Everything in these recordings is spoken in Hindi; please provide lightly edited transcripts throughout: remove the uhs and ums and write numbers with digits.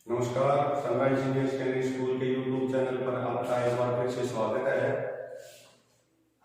नमस्कार, सनराइज सीनियर सेकेंडरी स्कूल के यूट्यूब चैनल पर आपका एक बार फिर से स्वागत है।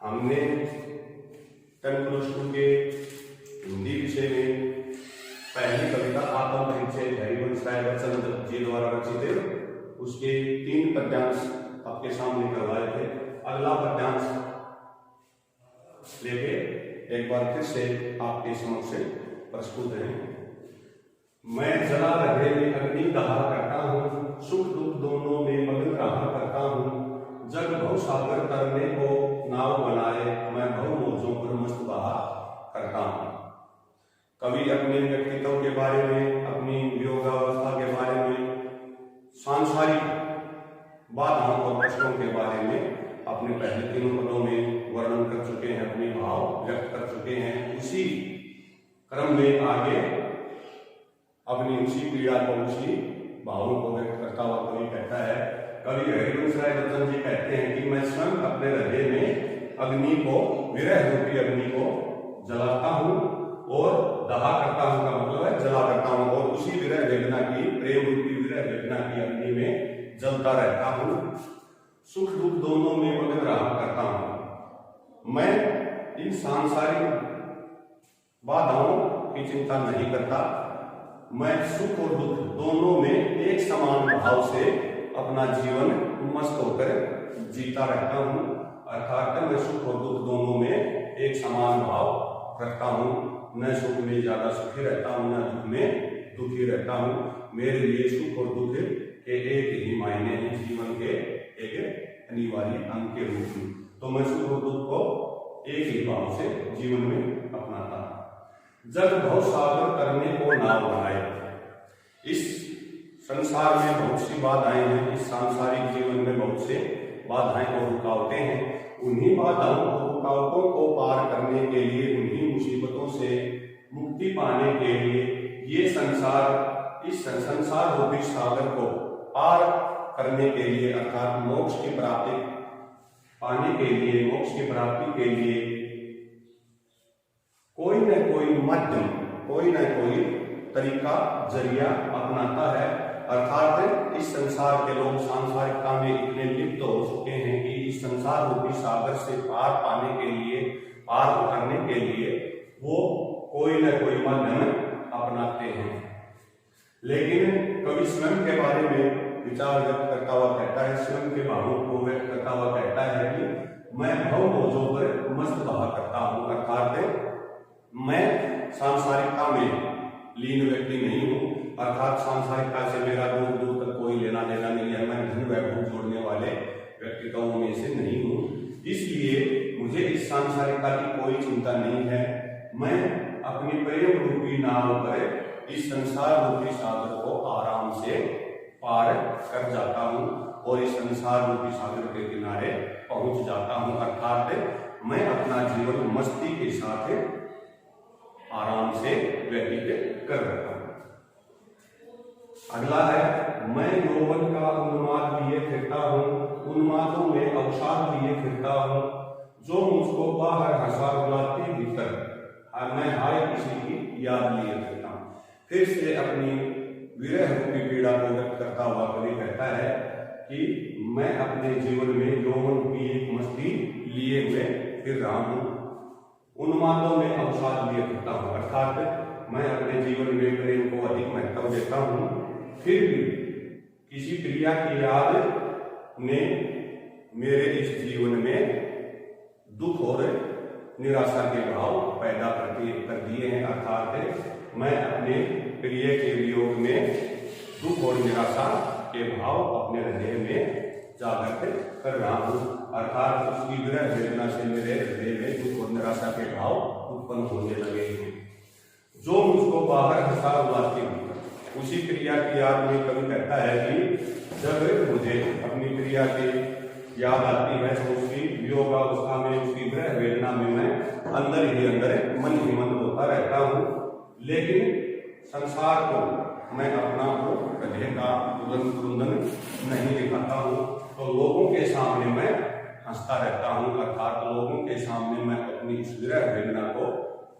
हमने 10+2 के हिंदी विषय में पहली कविता आत्म परिचय हरिवंश राय बच्चन जी द्वारा रचित है, उसके 3 पद्यांश आपके सामने करवाए थे। अगला पद्यांश लेके एक बार फिर से आपके समक्ष प्रस्तुत है। मैं जला रहे में अग्नि दहा करता हूँ, सुख दुख दोनों में मगन रहा करता हूँ। जग भव सागर तरने को नाव बनाए, मैं भव मौजों पर मस्त बहा करता हूँ। कवि अपने व्यक्तित्व के बारे में, अपनी योगावस्था के बारे में, सांसारिक बाधाओं और कष्टों के बारे में अपने पहले 3 पदों में वर्णन कर चुके हैं, अपने भाव व्यक्त कर चुके हैं। उसी क्रम में आगे अपनी उसी पीड़ा को, उसी भावों को व्यक्त करता हुआ कवि कहता है, कवि हरिवंश राय बच्चन जी कहते हैं कि मैं स्वयं अपने हृदय में अग्नि को, विरह रूपी अग्नि को जलाता हूँ और दहा करता हूँ का मतलब है जला करता हूँ, और उसी विरह वेदना की, प्रेम रूपी विरह वेदना की अग्नि में जलता रहता हूँ। सुख दुख दोनों में मगन रहा करता हूँ। मैं इन सांसारिक बाधाओं की चिंता नहीं करता, मैं सुख और दुख दोनों में एक समान भाव से अपना जीवन मस्त होकर जीता रहता हूँ। अर्थात मैं सुख और दुख दोनों में एक समान भाव रखता हूँ। न सुख में ज्यादा सुखी रहता हूँ, न दुख में दुखी रहता हूँ। मेरे लिए सुख और दुख के एक ही मायने हैं, जीवन के एक अनिवार्य अंग के रूप में। तो मैं सुख और दुख को एक ही भाव से जीवन में अपनाता हूँ। जग भव सागर करने को नाव बनाए। इस संसार में बहुत सी बाधाएं हैं, इस सांसारिक जीवन में बहुत से बाधाएं और रुकावटें हैं। उन्हीं बाधाओं और रुकावटों को पार करने के लिए, उन्हीं मुसीबतों से मुक्ति पाने के लिए ये संसार, इस संसार रूपी सागर को पार करने के लिए, अर्थात मोक्ष की प्राप्ति पाने के लिए, मोक्ष की प्राप्ति के लिए कोई न कोई माध्यम, कोई न कोई तरीका, जरिया अपनाता है। अर्थात इस संसार के लोग सांसारिकता में इतने लिप्त हो चुके हैं कि इस संसार रूपी सागर से पार पाने के लिए, पार उतरने के लिए वो कोई न कोई माध्यम अपनाते हैं। लेकिन कवि स्वयं के बारे में विचार व्यक्त करता हुआ कहता है, स्वयं के भावों को व्यक्त करता हुआ कहता है कि मैं भव मौजों पर मस्त बहा करता हूँ। अर्थात मैं सांसारिकता में लीन व्यक्ति नहीं हूँ, अर्थात सांसारिकता से मेरा दूर दूर तक कोई लेना देना नहीं है। मैं धन वैभव जोड़ने वाले व्यक्तित्वों में से नहीं हूँ, इसलिए मुझे इस सांसारिकता की कोई चिंता नहीं है। मैं अपनी प्रेम रूपी नाव पर इस संसार रूपी सागर को आराम से पार कर जाता हूँ और इस संसार रूपी सागर के किनारे पहुंच जाता हूँ। अर्थात मैं अपना जीवन मस्ती के साथ आराम से व्यतीत कर रहा हूं। अगला है, मैं यौवन का उन्माद लिए फिरता हूँ, उन्मादों में अवसाद लिए फिरता हूँ। जो मुझको बाहर हंसा रुलाती भीतर, मैं हाय किसी की याद लिए फिरता हूँ। फिर से अपनी विरह रूपी पीड़ा को व्यक्त करता हुआ कवि कहता है कि मैं अपने जीवन में यौवन की एक मस्ती लिए हुए फिर रहा हूँ, उन्मादों में अवसाद लिए फिरता हूँ। अर्थात मैं अपने जीवन में प्रेम को अधिक महत्व देता हूँ, फिर भी किसी क्रिया की याद ने मेरे इस जीवन में दुख और निराशा के भाव पैदा कर दिए हैं। अर्थात मैं अपने प्रिय के वियोग में दुख और निराशा के भाव अपने हृदय में जागृत कर रहा हूँ। अर्थात उसकी विरह वेदना से मेरे हृदय में दुख और निराशा के भाव उत्पन्न होने लगे हैं। जो मुझको बाहर हंसा रुलाती हूँ, उसी क्रिया की याद में कवि कहता है कि जब मुझे अपनी क्रिया की याद आती है तो उसकी वियोगावस्था में, उसकी विरह वेदना में मैं अंदर ही अंदर मन ही मन होता रहता हूँ। लेकिन संसार को मैं अपना वो गधे का रुदन नहीं दिखाता हूँ, तो लोगों के सामने मैं हंसता रहता हूँ। अर्थात लोगों के सामने मैं अपनी इस विरह वेदना को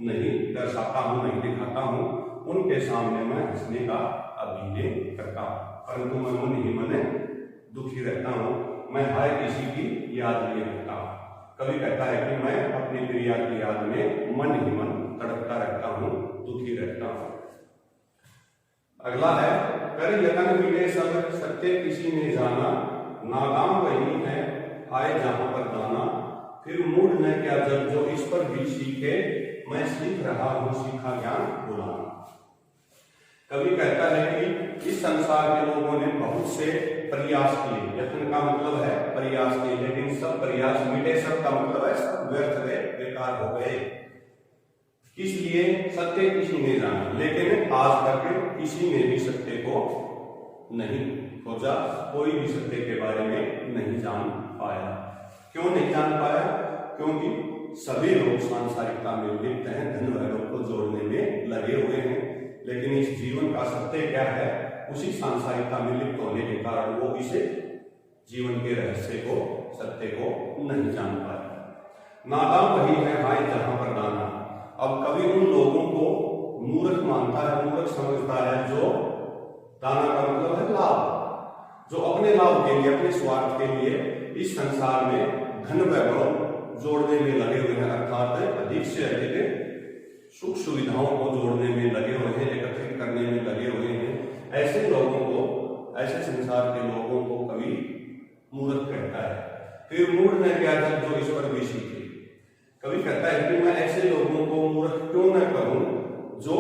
नहीं दर्शाता हूँ, नहीं दिखाता हूँ। उनके सामने मैं हंसने का अभी ले करता हूँ, परंतु मैं मन ही मन दुखी रहता हूँ, मैं हाय किसी की याद लिए रहता हूँ। कवि कहता है कि मैं अपनी प्रिया की याद में मन ही मन तड़पता रहता हूँ, दुखी रहता हूँ। अगला है, कर यतन मिले सब सत्य किसी ने जाना, नागाम वही है आए जहां पर दाना, फिर मूड न क्या जब जो इस पर भी सीखे, मैं सीख रहा हूं सीखा ज्ञान बुलाना। कवि कहता है कि इस संसार के लोगों ने बहुत से प्रयास किए, यत्न का मतलब है प्रयास किए, लेकिन सब प्रयास मिटे, सब का मतलब है सब व्यर्थ गए, बेकार हो गए। इसलिए सत्य किसी ने जाना, लेकिन आज तक किसी ने भी सत्य को नहीं खोजा, कोई भी सत्य के बारे में नहीं जान पाया। क्यों नहीं जान पाया? क्योंकि सभी लोग सांसारिकता में लिप्त हैं, धन वैभव को जोड़ने में लगे हुए हैं, लेकिन इस जीवन का सत्य क्या है, उसी सांसारिकता में लिप्त होने के कारण वो इसे जीवन के रहस्य को, सत्य को नहीं जान पाए। नादान वही है हाय जहां पर दाना। अब कवि उन लोगों को मूर्ख मानता है, मूर्ख समझता है, जो दाना का मतलब है लाभ, जो अपने लाभ के लिए, अपने स्वार्थ के लिए इस संसार में धन वैभव जोड़ने में लगे हुए हैं, अर्थात अधिक से अधिक सुख सुविधाओं को जोड़ने में लगे हुए हैं, एकत्रित करने में लगे हुए हैं। ऐसे लोगों को, ऐसे संसार के लोगों को कवि मूर्ख कहता है। फिर मूर्ख ने क्या था जो इस पर भी सीखे। कवि कहता है कि मैं ऐसे लोगों को मूर्ख क्यों न कहूं जो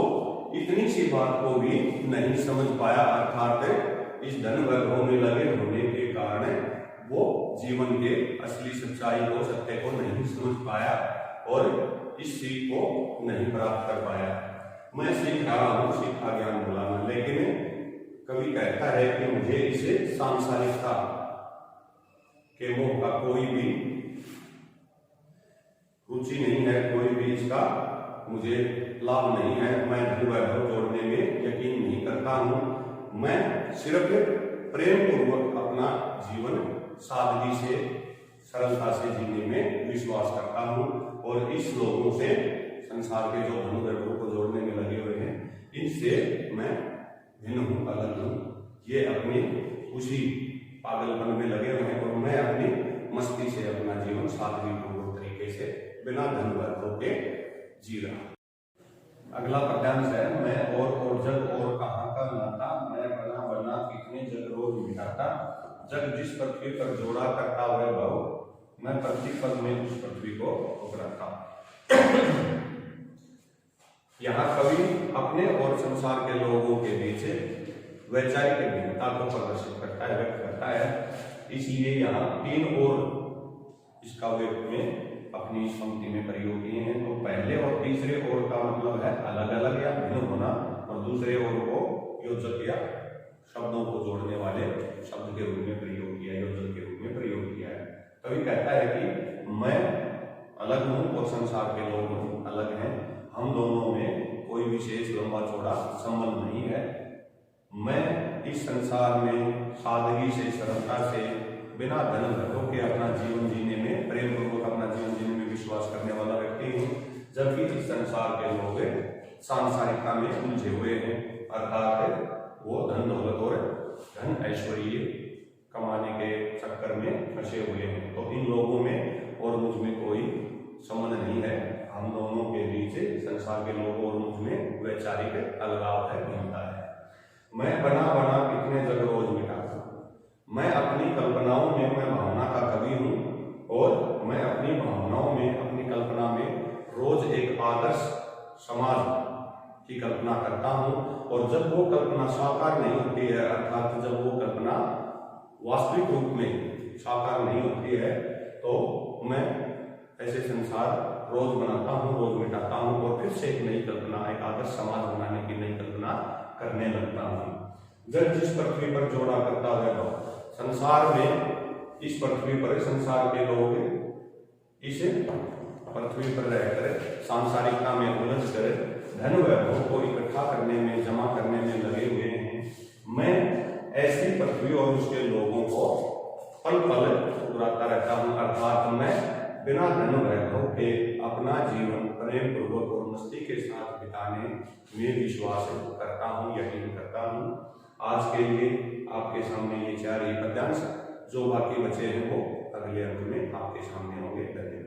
इतनी सी बात को भी नहीं समझ पाया, अर्थात इस धन वैभव में लगे होने के कारण वो जीवन के असली सच्चाई को, सत्य को नहीं समझ पाया और इस सीख को नहीं प्राप्त कर पाया। मैं सीख रहा हूं सीखा ज्ञान बुलाना, लेकिन कवि कहता है कि मुझे इसे सांसारिकता के मोह का कोई भी रुचि नहीं है, कोई भी इसका मुझे लाभ नहीं है। मैं धन वैभव जोड़ने में यकीन नहीं करता हूं, मैं सिर्फ प्रेम पूर्वक अपना जीवन सादगी से, सरलता से जीने में विश्वास करता हूं और इस लोगों से, संसार के जो धन वैभव को जोड़ने में लगे हुए हैं, इनसे मैं भिन्न हूं, अलग हूं। ये अपनी उसी पागलपन में लगे हुए हैं और मैं अपनी मस्ती से अपना जीवन सादगी पूर्वक तरीके से बिना धन वैभव के जी रहा। अगला पद्यांश है, मैं और जग और कहाँ का नाता, मैं बना बना कितने जग रोज मिटाता, जग जिस पृथ्वी पर जोड़ा करता वैभव, मैं प्रतिपल में उस पृथ्वी को उगराता। यहाँ कवि अपने और संसार के लोगों के बीच वैचारिक भिन्नता को प्रदर्शित करता है, व्यक्त करता है। इसलिए यहाँ तीन और इसका व्यक्त में अपनी पंक्ति में प्रयोग किए हैं। तो पहले और तीसरे ओर का मतलब है अलग अलग या भिन्न होना, और दूसरे ओर को योजक या शब्दों को जोड़ने वाले शब्द के रूप में प्रयोग किया, योजक के रूप में प्रयोग किया है। कवि कहता है कि मैं अलग हूं और संसार के लोग अलग हैं, हम दोनों में कोई विशेष लंबा चौड़ा संबंध नहीं है। मैं इस संसार में सादगी से, सरलता से, बिना धन वैभव के अपना जीवन जीने में, प्रेम पूर्वक अपना जीवन जीने में विश्वास करने वाला व्यक्ति हूँ, जबकि इस संसार के लोग सांसारिकता में उलझे हुए हैं, अर्थात वो धन दौलत और धन ऐश्वर्य कमाने के चक्कर में फंसे हुए हैं। तो इन लोगों में और मुझ में कोई संबंध नहीं है, हम दोनों के बीच, संसार के लोगों और मुझ में वैचारिक अलगाव है, भिन्नता है। मैं बना बना कितने जग रोज मिटाता, मैं अपनी कल्पनाओं में, मैं भावना का कवि हूँ और मैं अपनी भावनाओं में, अपनी कल्पना में रोज एक आदर्श समाज की कल्पना करता हूँ, और जब वो कल्पना साकार नहीं होती है, अर्थात जब वो कल्पना वास्तविक रूप में साकार नहीं होती है, तो मैं ऐसे संसार रोज बनाता हूँ, रोज मिटाता हूँ और फिर से एक नई कल्पना, एक आदर्श समाज बनाने की नई कल्पना करने लगता हूँ। जग जिस पृथ्वी पर जोड़ा करता वैभव, संसार में, इस पृथ्वी पर संसार के लोग इस पृथ्वी पर रहकर सांसारिकता में उलझ कर धन वैभव को इकट्ठा करने में, जमा करने में लगे हुए हैं। मैं ऐसी पृथ्वी और उसके लोगों को पल पल उड़ाता रहता हूँ, अर्थात मैं बिना धन वैभव के अपना जीवन प्रेम पूर्वक और मस्ती के साथ बिताने में विश्वास करता हूँ, यकीन करता हूँ। आज के लिए आपके सामने ये 4 पद्यांश जो बाकी बचे हैं वो अगले अंक में आपके सामने होंगे। धन्यवाद।